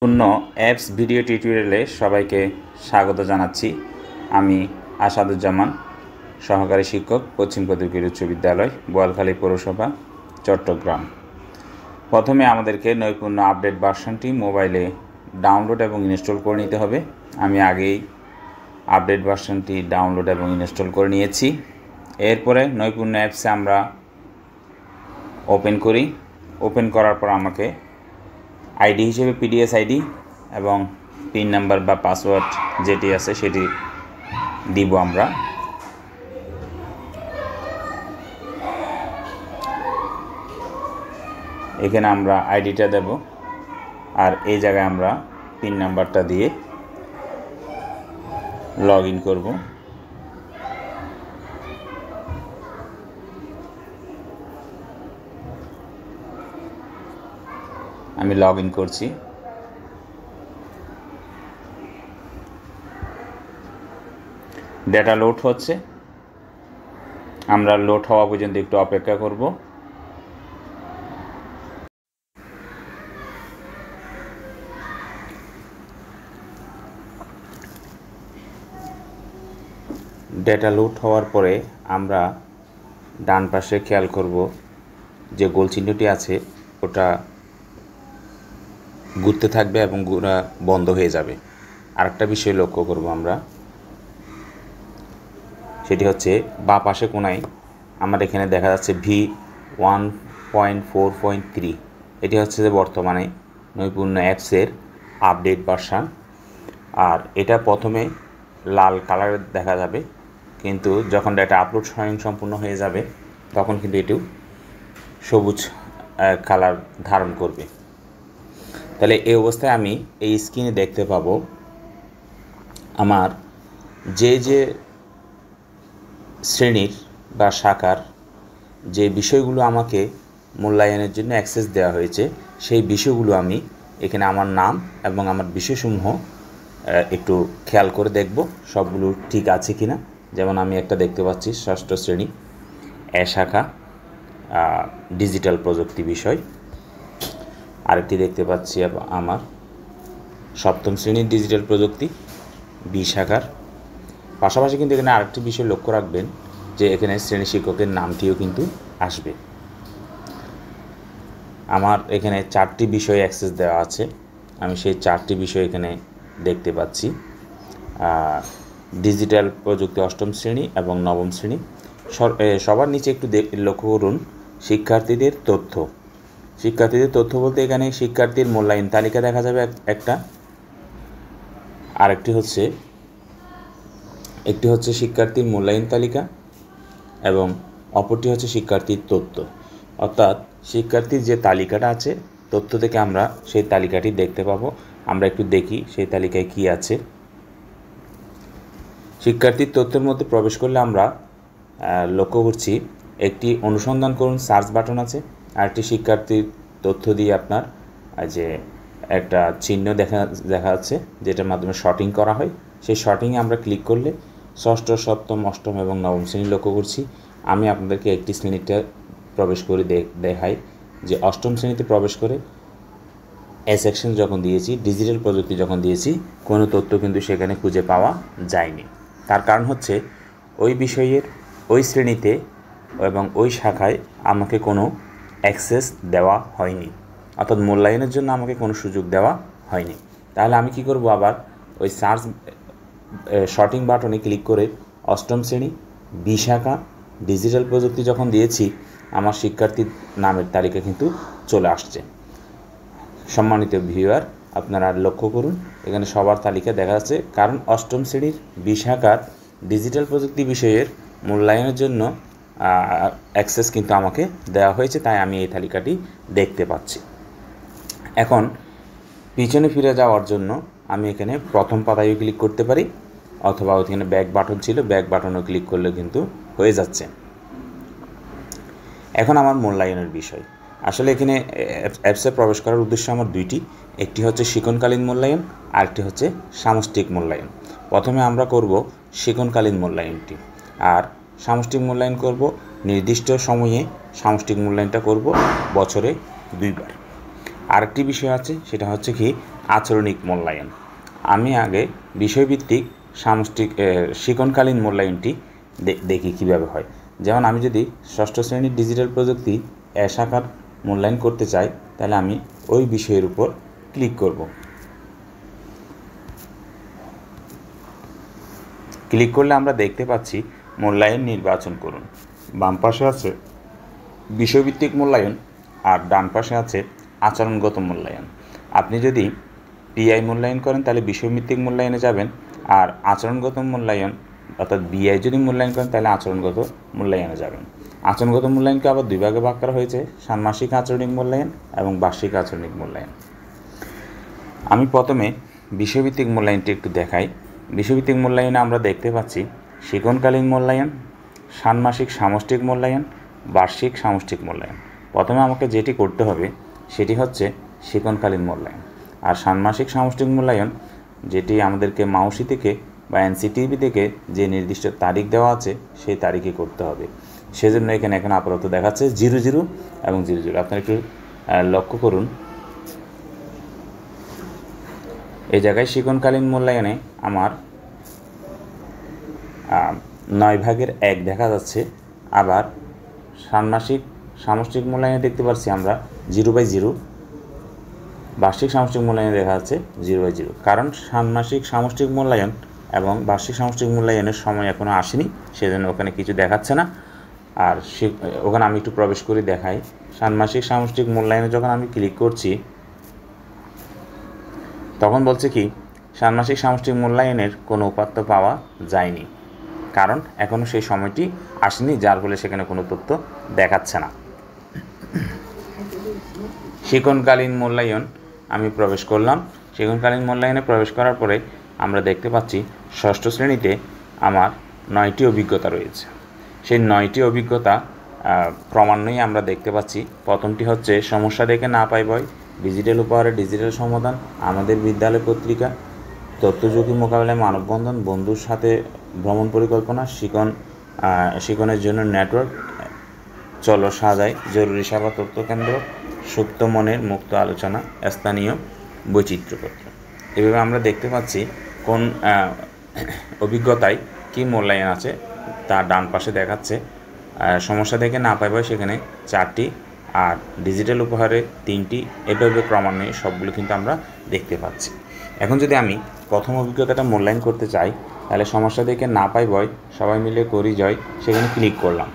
পূর্ণ apps video টিউটোরিয়ালে সবাইকে স্বাগত জানাচ্ছি। আমি আসাদুজ্জামান, সহকারী শিক্ষক, পশ্চিম প্রদ্বীপের উচ্চ বিদ্যালয়, বোয়ালখালী পৌরসভা, চট্টগ্রাম। প্রথমে আমাদেরকে নৈপুণ্য আপডেট ভার্সনটি মোবাইলে ডাউনলোড এবং ইনস্টল করে নিতে হবে। আমি আগেই আপডেট ভার্সনটি ডাউনলোড এবং ইনস্টল করে নিয়েছি। এরপরে নৈপুণ্য অ্যাপসে আমরা ওপেন করি। ওপেন করার পর আমাকে আইডি হিসেবে পিডিএস আইডি এবং পিন নাম্বার বা পাসওয়ার্ড যেটি আছে সেটি দিব। আমরা এখানে আমরা আইডিটা দেব, আর এই জায়গায় আমরা পিন নাম্বারটা দিয়ে লগ ইন করব। আমি লগ ইন করছি। ডেটা লোড হচ্ছে, আমরা লোড হওয়া পর্যন্ত একটু অপেক্ষা করব। ডেটা লোড হওয়ার পরে আমরা ডান পাশে খেয়াল করব যে গোল চিহ্নটি আছে ওটা ঘুরতে থাকবে এবং ঘোরা বন্ধ হয়ে যাবে। আরেকটা বিষয় লক্ষ্য করব আমরা, সেটি হচ্ছে বাঁ পাশে কোণায় আমার এখানে দেখা যাচ্ছে V1.4.3। এটি হচ্ছে যে বর্তমানে নৈপুণ্য অ্যাপসের আপডেট ভার্সন। আর এটা প্রথমে লাল কালারের দেখা যাবে, কিন্তু যখন ডেটা আপলোড সম্পূর্ণ হয়ে যাবে তখন কিন্তু এটিও সবুজ কালার ধারণ করবে। তাহলে এই অবস্থায় আমি এই স্ক্রিনে দেখতে পাবো আমার যে শ্রেণীর বা শাখার যে বিষয়গুলো আমাকে মূল্যায়নের জন্য অ্যাক্সেস দেওয়া হয়েছে সেই বিষয়গুলো আমি এখানে আমার নাম এবং আমার বিষয়সমূহ একটু খেয়াল করে দেখব সবগুলো ঠিক আছে কি না। যেমন আমি একটা দেখতে পাচ্ছি ষষ্ঠ শ্রেণী এ শাখা ডিজিটাল প্রযুক্তি বিষয়, আরেকটি দেখতে পাচ্ছি আমার সপ্তম শ্রেণীর ডিজিটাল প্রযুক্তি বি শাখার। পাশাপাশি কিন্তু এখানে আরেকটি বিষয় লক্ষ্য রাখবেন যে এখানে শ্রেণী শিক্ষকের নামটিও কিন্তু আসবে। আমার এখানে 4টি বিষয় অ্যাক্সেস দেওয়া আছে, আমি সেই 4টি বিষয় এখানে দেখতে পাচ্ছি। ডিজিটাল প্রযুক্তি অষ্টম শ্রেণী এবং নবম শ্রেণী। সবার নিচে একটু লক্ষ্য করুন শিক্ষার্থীদের তথ্য। শিক্ষার্থীদের তথ্য বলতে এখানে শিক্ষার্থীর মূল্যায়ন তালিকা দেখা যাবে একটা, আরেকটি হচ্ছে শিক্ষার্থীর মূল্যায়ন তালিকা এবং অপরটি হচ্ছে শিক্ষার্থীর তথ্য। অর্থাৎ শিক্ষার্থীর যে তালিকাটা আছে তথ্য থেকে আমরা সেই তালিকাটি দেখতে পাবো। আমরা একটু দেখি সেই তালিকায় কি আছে। শিক্ষার্থীর তথ্যের মধ্যে প্রবেশ করলে আমরা লক্ষ্য করছি একটি অনুসন্ধান করুন সার্চ বাটন আছে, আর একটি শিক্ষার্থীর তথ্য দিয়ে আপনার যে একটা চিহ্ন দেখা যাচ্ছে যেটার মাধ্যমে শর্টিং করা হয়। সেই শর্টিংয়ে আমরা ক্লিক করলে ষষ্ঠ, সপ্তম, অষ্টম এবং নবম শ্রেণী লক্ষ্য করছি। আমি আপনাদেরকে একটি শ্রেণীতে প্রবেশ করে দেখাই যে অষ্টম শ্রেণীতে প্রবেশ করে এ সেকশন যখন দিয়েছি, ডিজিটাল প্রযুক্তি যখন দিয়েছি, কোনো তথ্য কিন্তু সেখানে খুঁজে পাওয়া যায়নি। তার কারণ হচ্ছে ওই বিষয়ের ওই শ্রেণীতে এবং ওই শাখায় আমাকে কোনো অ্যাক্সেস দেওয়া হয়নি, অর্থাৎ মূল্যায়নের জন্য আমাকে কোনো সুযোগ দেওয়া হয়নি। তাহলে আমি কি করব, আবার ওই সার্চ শর্টিং বাটনে ক্লিক করে অষ্টম শ্রেণী বি শাখা ডিজিটাল প্রযুক্তি যখন দিয়েছি আমার শিক্ষার্থীর নামের তালিকা কিন্তু চলে আসছে। সম্মানিত ভিউয়ার, আপনারা লক্ষ্য করুন এখানে সবার তালিকা দেখা যাচ্ছে, কারণ অষ্টম শ্রেণীর বি শাখার ডিজিটাল প্রযুক্তি বিষয়ের মূল্যায়নের জন্য অ্যাক্সেস কিন্তু আমাকে দেওয়া হয়েছে, তাই আমি এই তালিকাটি দেখতে পাচ্ছি। এখন পিছনে ফিরে যাওয়ার জন্য আমি এখানে প্রথম পাতায় ক্লিক করতে পারি, অথবা ওইখানে ব্যাক বাটন ছিল, ব্যাক বাটনও ক্লিক করলে কিন্তু হয়ে যাচ্ছে। এখন আমার মূল্যায়নের বিষয়, আসলে এখানে অ্যাপসে প্রবেশ করার উদ্দেশ্য আমার দুইটি, একটি হচ্ছে শিক্ষণকালীন মূল্যায়ন, আরেকটি হচ্ছে সামষ্টিক মূল্যায়ন। প্রথমে আমরা করব শিক্ষণকালীন মূল্যায়নটি, আর সামষ্টিক মূল্যায়ন করব নির্দিষ্ট সময়ে। সামষ্টিক মূল্যায়নটা করব বছরে 2 বার। আরেকটি বিষয় আছে, সেটা হচ্ছে কি আচরণিক মূল্যায়ন। আমি আগে বিষয়ভিত্তিক সামষ্টিক শিক্ষণকালীন মূল্যায়নটি দেখি কীভাবে হয়। যেমন আমি যদি ষষ্ঠ শ্রেণীর ডিজিটাল প্রযুক্তি শাখার মূল্যায়ন করতে চাই, তাহলে আমি ওই বিষয়ের উপর ক্লিক করব। ক্লিক করলে আমরা দেখতে পাচ্ছি মূল্যায়ন নির্বাচন করুন। বাম পাশে আছে বিষয়ভিত্তিক মূল্যায়ন আর ডান পাশে আছে আচরণগত মূল্যায়ন। আপনি যদি পিআই মূল্যায়ন করেন তাহলে বিষয়ভিত্তিক মূল্যায়নে যাবেন, আর আচরণগত মূল্যায়ন অর্থাৎ বিআই যদি মূল্যায়ন করেন তাহলে আচরণগত মূল্যায়নে যাবেন। আচরণগত মূল্যায়নকে আবার দুই ভাগে ভাগ করা হয়েছে, ষান্মাসিক আচরণিক মূল্যায়ন এবং বার্ষিক আচরণিক মূল্যায়ন। আমি প্রথমে বিষয়ভিত্তিক মূল্যায়নটি একটু দেখাই। বিষয়ভিত্তিক মূল্যায়নে আমরা দেখতে পাচ্ছি শিক্ষণকালীন মূল্যায়ন, ষান্মাসিক সামষ্টিক মূল্যায়ন, বার্ষিক সামষ্টিক মূল্যায়ন। প্রথমে আমাকে যেটি করতে হবে সেটি হচ্ছে শিক্ষণকালীন মূল্যায়ন। আর ষান্মাসিক সামষ্টিক মূল্যায়ন যেটি আমাদেরকে মাউসি থেকে বা এনসিটিভি থেকে যে নির্দিষ্ট তারিখ দেওয়া আছে সেই তারিখে করতে হবে। সেজন্য এখানে আপাতত দেখাচ্ছে 00 এবং 00। আপনারা একটু লক্ষ্য করুন, এই জায়গায় শিক্ষণকালীন মূল্যায়নে আমার 9 ভাগের 1 দেখা যাচ্ছে। আবার ষান্মাসিক সামষ্টিক মূল্যায়নে দেখতে পাচ্ছি আমরা 0/0। বার্ষিক সামষ্টিক মূল্যায়নে দেখা যাচ্ছে 0/0। কারণ ষান্মাসিক সামষ্টিক মূল্যায়ন এবং বার্ষিক সামষ্টিক মূল্যায়নের সময় এখনও আসেনি, সেজন্য ওখানে কিছু দেখাচ্ছে না। আর ওখানে আমি একটু প্রবেশ করে দেখাই। ষান্মাসিক সামষ্টিক মূল্যায়নে যখন আমি ক্লিক করছি তখন বলছে কি ষান্মাসিক সামষ্টিক মূল্যায়নের কোনো উপাত্ত পাওয়া যায়নি, কারণ এখনও সেই সময়টি আসেনি, যার ফলে সেখানে কোনো তথ্য দেখাচ্ছে না। শিক্ষণকালীন মূল্যায়ন আমি প্রবেশ করলাম। শিক্ষণকালীন মূল্যায়নে প্রবেশ করার পরে আমরা দেখতে পাচ্ছি ষষ্ঠ শ্রেণীতে আমার 9টি অভিজ্ঞতা রয়েছে। সেই 9টি অভিজ্ঞতা ক্রমান্বয়ে আমরা দেখতে পাচ্ছি। প্রথমটি হচ্ছে সমস্যা দেখে না পাই ভয়, ডিজিটাল উপহারে ডিজিটাল সমাধান, আমাদের বিদ্যালয় পত্রিকা, তথ্য ঝুঁকি মোকাবেলায় মানববন্ধন, বন্ধুর সাথে ভ্রমণ পরিকল্পনা, শিক্ষণের জন্য নেটওয়ার্ক, চলো সাজাই, জরুরি সেবা তথ্য কেন্দ্র, সুপ্ত মনের মুক্ত আলোচনা, স্থানীয় বৈচিত্র্যপত্র। এভাবে আমরা দেখতে পাচ্ছি কোন অভিজ্ঞতায় কী মূল্যায়ন আছে তার ডান পাশে দেখাচ্ছে। সমস্যা দেখে না পাইবে সেখানে 4টি, আর ডিজিটাল উপহারে 3টি। এভাবে ক্রমান্বয়ে সবগুলো কিন্তু আমরা দেখতে পাচ্ছি। এখন যদি আমি প্রথম অভিজ্ঞতাটা মূল্যায়ন করতে চাই, তাহলে সমস্যা দেখে না পাই ভয়, সবাই মিলে করি জয়, সেখানে ক্লিক করলাম।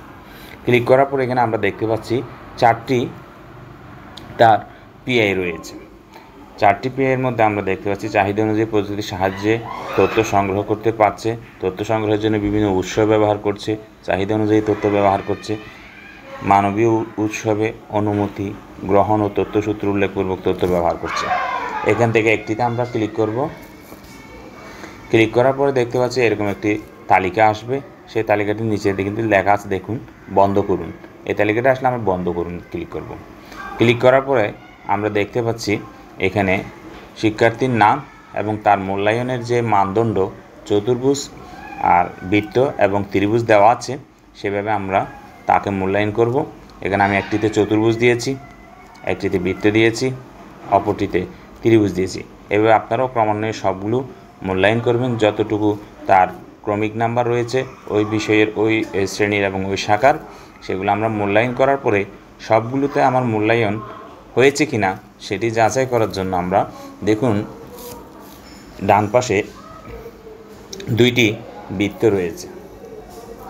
ক্লিক করার পর এখানে আমরা দেখতে পাচ্ছি 4টি তার পিআই রয়েছে। 4টি পিআইয়ের মধ্যে আমরা দেখতে পাচ্ছি চাহিদা অনুযায়ী প্রযুক্তির সাহায্যে তথ্য সংগ্রহ করতে পারছে, তথ্য সংগ্রহের জন্য বিভিন্ন উৎস ব্যবহার করছে, চাহিদা অনুযায়ী তথ্য ব্যবহার করছে, মানবীয় উৎসবে অনুমতি গ্রহণ ও তথ্যসূত্র উল্লেখপূর্বক তথ্য ব্যবহার করছে। এখান থেকে একটিতে আমরা ক্লিক করব। ক্লিক করার পরে দেখতে পাচ্ছি এরকম একটি তালিকা আসবে। সেই তালিকাটির নিচে কিন্তু লেখা আছে দেখুন বন্ধ করুন। এই তালিকাটা আসলে আমরা বন্ধ করুন ক্লিক করব। ক্লিক করার পরে আমরা দেখতে পাচ্ছি এখানে শিক্ষার্থীর নাম এবং তার মূল্যায়নের যে মানদণ্ড চতুর্ভুজ আর বৃত্ত এবং ত্রিভুজ দেওয়া আছে, সেভাবে আমরা তাকে মূল্যায়ন করব। এখানে আমি একটিতে চতুর্ভুজ দিয়েছি, একটিতে বৃত্ত দিয়েছি, অপরটিতে ত্রিভুজ দিয়েছি। এভাবে আপনারাও ক্রমান্বয়ে সবগুলো মূল্যায়ন করবেন। যতটুকু তার ক্রমিক নাম্বার রয়েছে ওই বিষয়ের ওই শ্রেণীর এবং ওই শাখার, সেগুলো আমরা মূল্যায়ন করার পরে সবগুলোতে আমার মূল্যায়ন হয়েছে কিনা সেটি যাচাই করার জন্য আমরা দেখুন ডান পাশে 2টি বৃত্ত রয়েছে,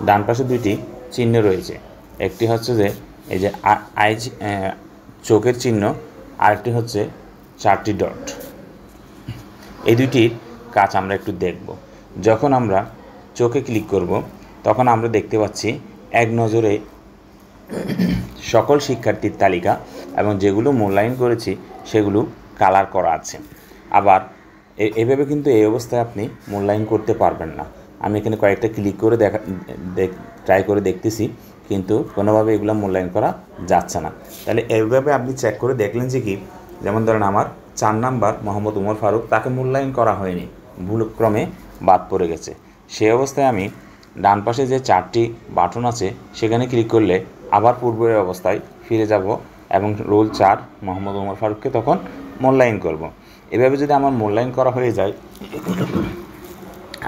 ডান পাশে 2টি চিহ্ন রয়েছে। একটি হচ্ছে যে এই যে আইজ চোখের চিহ্ন, আরেকটি হচ্ছে 4টি ডট। এই দুইটির কাজ আমরা একটু দেখব। যখন আমরা চোখে ক্লিক করব তখন আমরা দেখতে পাচ্ছি এক নজরে সকল শিক্ষার্থীর তালিকা এবং যেগুলো মূল্যায়ন করেছি সেগুলো কালার করা আছে। আবার এভাবে কিন্তু এই অবস্থায় আপনি মূল্যায়ন করতে পারবেন না। আমি এখানে কয়েকটা ক্লিক করে ট্রাই করে দেখতেছি, কিন্তু কোনোভাবে এগুলো মূল্যায়ন করা যাচ্ছে না। তাহলে এইভাবে আপনি চেক করে দেখলেন যে কি, যেমন ধরেন আমার 4 নাম্বার মোহাম্মদ উমর ফারুক, তাকে মূল্যায়ন করা হয়নি, ভুলক্রমে বাদ পড়ে গেছে। সেই অবস্থায় আমি ডান পাশে যে 4টি বাটন আছে সেখানে ক্লিক করলে আবার পূর্বের অবস্থায় ফিরে যাব এবং রোল 4 মোহাম্মদ উমর ফারুককে তখন মূল্যায়ন করব। এভাবে যদি আমার মূল্যায়ন করা হয়ে যায়,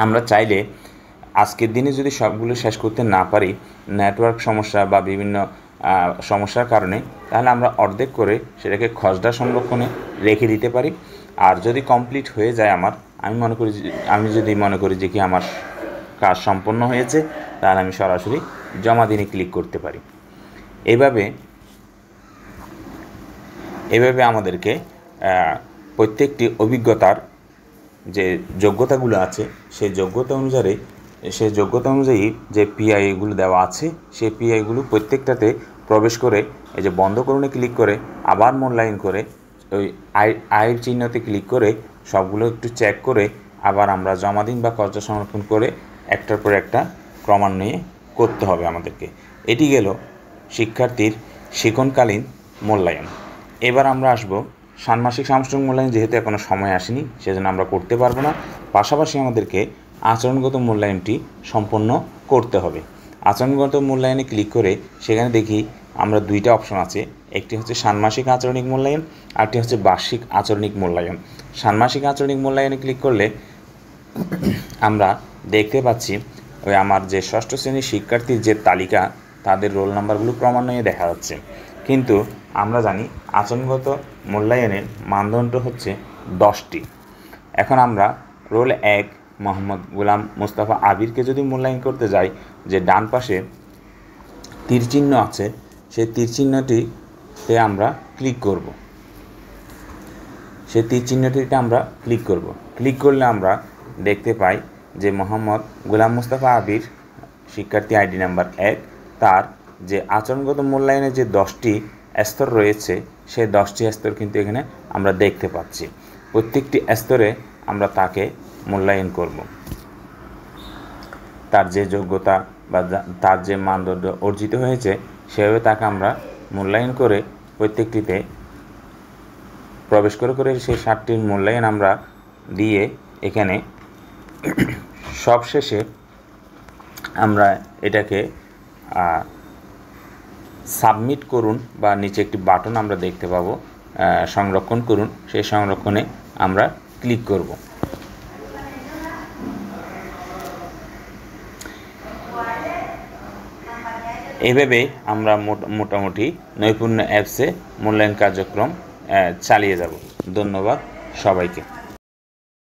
আমরা চাইলে আজকের দিনে যদি সবগুলো শেষ করতে না পারি, নেটওয়ার্ক সমস্যা বা বিভিন্ন সমস্যার কারণে, তাহলে আমরা অর্ধেক করে সেটাকে খসড়া সংরক্ষণে রেখে দিতে পারি। আর যদি কমপ্লিট হয়ে যায় আমি যদি মনে করি যে কি আমার কাজ সম্পন্ন হয়েছে, তাহলে আমি সরাসরি জমা দিনে ক্লিক করতে পারি। এভাবে আমাদেরকে প্রত্যেকটি অভিজ্ঞতার যে যোগ্যতাগুলো আছে সেই যোগ্যতা অনুযায়ী যে পিআইগুলো দেওয়া আছে, সেই পিআইগুলো প্রত্যেকটাতে প্রবেশ করে এই যে বন্ধ করণে ক্লিক করে আবার মূল্যায়ন করে ওই আয়ের চিহ্নতে ক্লিক করে সবগুলো একটু চেক করে আবার আমরা জমা দিন বা খসড়া সংরক্ষণ করে একটার পর একটা ক্রমান্বয়ে করতে হবে আমাদেরকে। এটি গেল শিক্ষার্থীর শিক্ষণকালীন মূল্যায়ন। এবার আমরা আসব ষান্মাসিক সামষ্টিক মূল্যায়ন। যেহেতু এখনও সময় আসেনি, সেজন্য আমরা করতে পারবো না। পাশাপাশি আমাদেরকে আচরণগত মূল্যায়নটি সম্পন্ন করতে হবে। আচরণগত মূল্যায়নে ক্লিক করে সেখানে দেখি আমরা দুইটা অপশন আছে, একটি হচ্ছে ষান্মাসিক আচরণিক মূল্যায়ন, আরটি হচ্ছে বার্ষিক আচরণিক মূল্যায়ন। ষান্মাসিক আচরণিক মূল্যায়নে ক্লিক করলে আমরা দেখতে পাচ্ছি ওই আমার যে ষষ্ঠ শ্রেণীর শিক্ষার্থীর যে তালিকা, তাদের রোল নাম্বারগুলো ক্রমান্বয়ে দেখা যাচ্ছে। কিন্তু আমরা জানি আচরণগত মূল্যায়নের মানদণ্ড হচ্ছে 10টি। এখন আমরা রোল 1 মোহাম্মদ গোলাম মোস্তফা আবিরকে যদি মূল্যায়ন করতে যাই, যে ডান পাশে তীর চিহ্ন আছে, সেই তীর চিহ্নটিতে আমরা ক্লিক করব। ক্লিক করলে আমরা দেখতে পাই যে মোহাম্মদ গোলাম মোস্তফা আবির শিক্ষার্থী আইডি নাম্বার 1, তার যে আচরণগত মূল্যায়নের যে 10টি স্তর রয়েছে, সেই 10টি স্তর কিন্তু এখানে আমরা দেখতে পাচ্ছি। প্রত্যেকটি স্তরে আমরা তাকে মূল্যায়ন করব। তার যে যোগ্যতা বা তার যে মানদণ্ড অর্জিত হয়েছে, সেভাবে তাকে আমরা মূল্যায়ন করে প্রত্যেকটিতে প্রবেশ করে সেই 7টির মূল্যায়ন আমরা দিয়ে এখানে সবশেষে আমরা এটাকে সাবমিট করুন বা নিচে একটি বাটন আমরা দেখতে পাবো, সংরক্ষণ করুন, সেই সংরক্ষণে আমরা ক্লিক করব। এভাবে আমরা মোটামুটি নৈপুণ্য অ্যাপসে মূল্যায়ন কার্যক্রম চালিয়ে যাব। ধন্যবাদ সবাইকে।